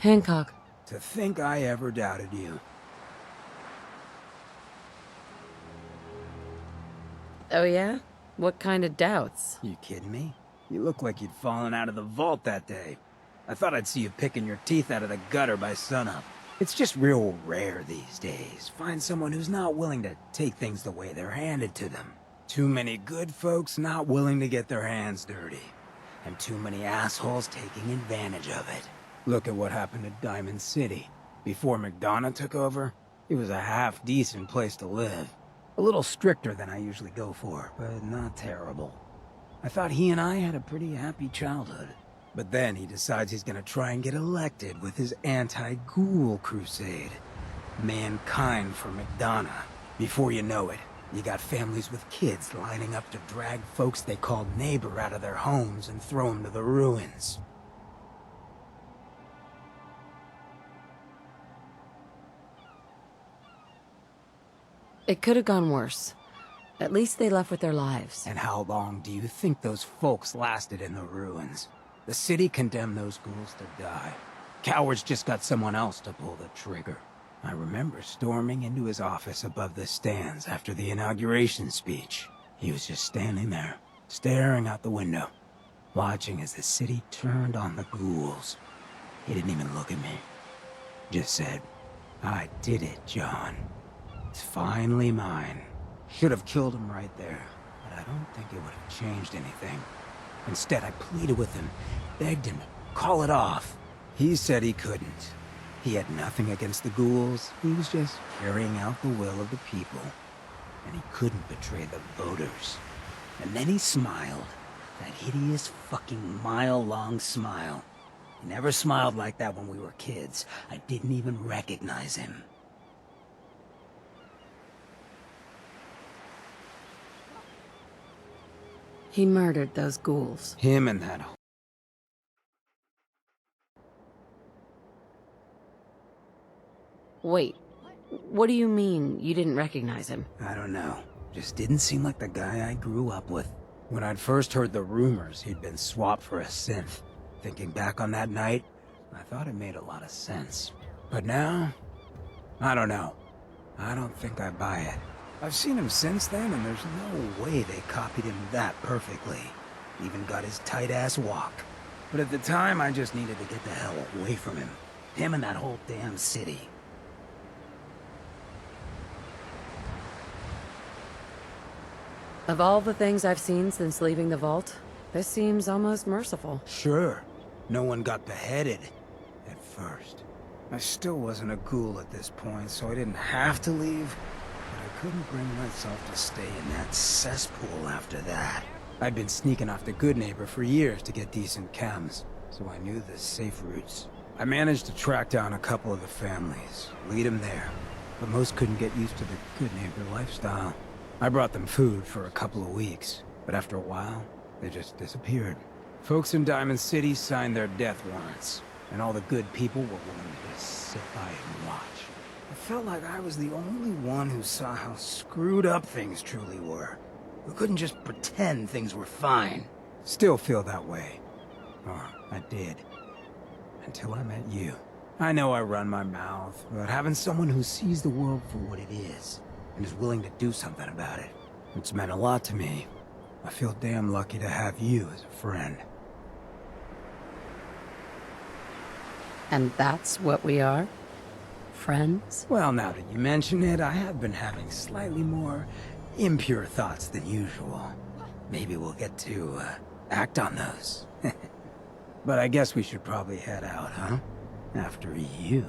Hancock. To think I ever doubted you. Oh yeah? What kind of doubts? You kidding me? You look like you'd fallen out of the vault that day. I thought I'd see you picking your teeth out of the gutter by sunup. It's just real rare these days. Find someone who's not willing to take things the way they're handed to them. Too many good folks not willing to get their hands dirty. And too many assholes taking advantage of it. Look at what happened at Diamond City. Before McDonough took over, it was a half-decent place to live. A little stricter than I usually go for, but not terrible. I thought he and I had a pretty happy childhood. But then he decides he's gonna try and get elected with his anti-ghoul crusade. Mankind for McDonough. Before you know it, you got families with kids lining up to drag folks they called neighbor out of their homes and throw them to the ruins. It could have gone worse. At least they left with their lives. And how long do you think those folks lasted in the ruins? The city condemned those ghouls to die. Cowards just got someone else to pull the trigger. I remember storming into his office above the stands after the inauguration speech. He was just standing there, staring out the window, watching as the city turned on the ghouls. He didn't even look at me. Just said, "I did it, John. It's finally mine." Should have killed him right there, but I don't think it would have changed anything. Instead, I pleaded with him, begged him to call it off. He said he couldn't. He had nothing against the ghouls. He was just carrying out the will of the people. And he couldn't betray the voters. And then he smiled. That hideous fucking mile-long smile. He never smiled like that when we were kids. I didn't even recognize him. He murdered those ghouls. Him and that... Wait, what do you mean you didn't recognize him? I don't know. Just didn't seem like the guy I grew up with. When I'd first heard the rumors he'd been swapped for a synth, thinking back on that night, I thought it made a lot of sense. But now, I don't know. I don't think I buy it. I've seen him since then, and there's no way they copied him that perfectly. Even got his tight-ass walk. But at the time, I just needed to get the hell away from him. Him and that whole damn city. Of all the things I've seen since leaving the vault, this seems almost merciful. Sure. No one got beheaded. At first. I still wasn't a ghoul at this point, so I didn't have to leave. But I couldn't bring myself to stay in that cesspool after that. I'd been sneaking off the good neighbor for years to get decent chems, so I knew the safe routes. I managed to track down a couple of the families, lead them there, but most couldn't get used to the good neighbor lifestyle. I brought them food for a couple of weeks, but after a while, they just disappeared. Folks in Diamond City signed their death warrants, and all the good people were willing to just sit by and watch. I felt like I was the only one who saw how screwed up things truly were. Who couldn't just pretend things were fine. Still feel that way. Or I did. Until I met you. I know I run my mouth, but having someone who sees the world for what it is, and is willing to do something about it, it's meant a lot to me. I feel damn lucky to have you as a friend. And that's what we are? Friends? Well, now that you mention it, I have been having slightly more impure thoughts than usual. Maybe we'll get to act on those. But I guess we should probably head out, huh? After you.